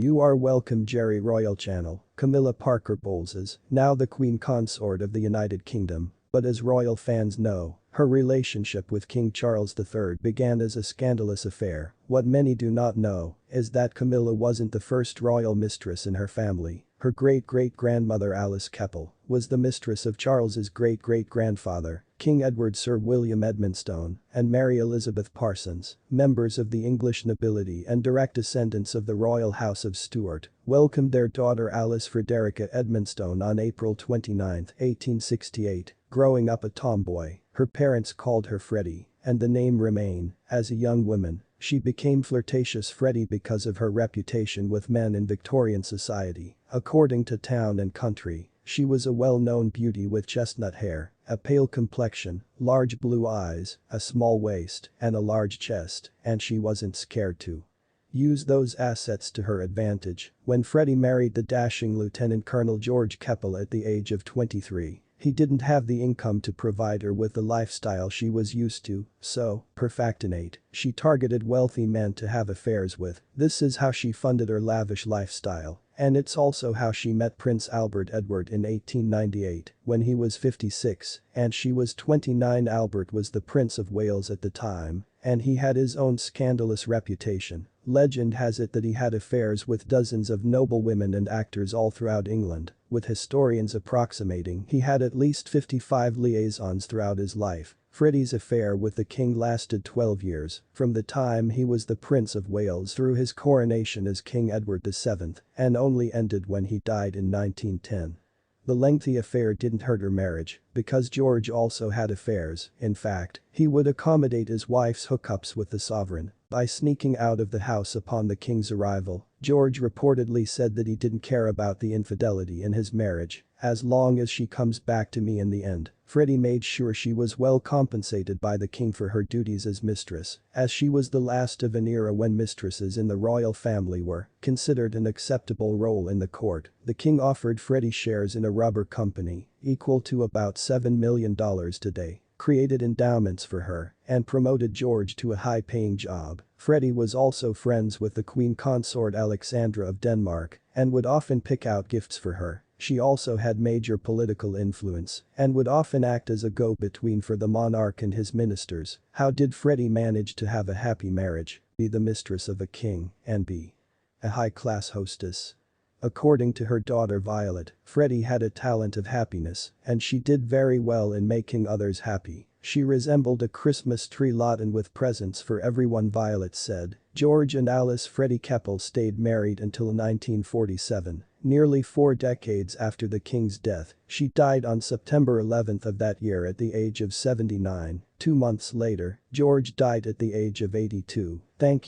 You are welcome, Jerry Royal Channel. Camilla Parker Bowles is now the Queen Consort of the United Kingdom, but as royal fans know, her relationship with King Charles III began as a scandalous affair. What many do not know is that Camilla wasn't the first royal mistress in her family. Her great-great-grandmother Alice Keppel was the mistress of Charles's great-great-grandfather, King Edward Sir William Edmonstone, and Mary Elizabeth Parsons, members of the English nobility and direct descendants of the royal house of Stuart, welcomed their daughter Alice Frederica Edmonstone on April 29, 1868. Growing up a tomboy, her parents called her Freddie, and the name remained. As a young woman, she became flirtatious Freddie because of her reputation with men in Victorian society. According to Town and Country, she was a well-known beauty with chestnut hair, a pale complexion, large blue eyes, a small waist, and a large chest, and she wasn't scared to use those assets to her advantage. When Freddie married the dashing Lieutenant Colonel George Keppel at the age of 23, he didn't have the income to provide her with the lifestyle she was used to, so, per factinate, she targeted wealthy men to have affairs with. This is how she funded her lavish lifestyle, and it's also how she met Prince Albert Edward in 1898, when he was 56 and she was 29. Albert was the Prince of Wales at the time, and he had his own scandalous reputation. Legend has it that he had affairs with dozens of noble women and actors all throughout England, with historians approximating he had at least 55 liaisons throughout his life. Freddie's affair with the king lasted 12 years, from the time he was the Prince of Wales through his coronation as King Edward VII, and only ended when he died in 1910. The lengthy affair didn't hurt her marriage, because George also had affairs. In fact, he would accommodate his wife's hookups with the sovereign by sneaking out of the house upon the king's arrival. George reportedly said that he didn't care about the infidelity in his marriage, as long as she comes back to me in the end. Freddie made sure she was well compensated by the king for her duties as mistress, as she was the last of an era when mistresses in the royal family were considered an acceptable role in the court. The king offered Freddie shares in a rubber company, equal to about $7 million today, created endowments for her, and promoted George to a high-paying job. Freddie was also friends with the queen consort Alexandra of Denmark and would often pick out gifts for her. She also had major political influence and would often act as a go-between for the monarch and his ministers. How did Freddie manage to have a happy marriage, be the mistress of a king, and be a high-class hostess? According to her daughter Violet, Freddie had a talent of happiness, and she did very well in making others happy. She resembled a Christmas tree laden with presents for everyone, Violet said. George and Alice Freddie Keppel stayed married until 1947, nearly 4 decades after the king's death. She died on September 11 of that year at the age of 79. 2 months later, George died at the age of 82. Thank you.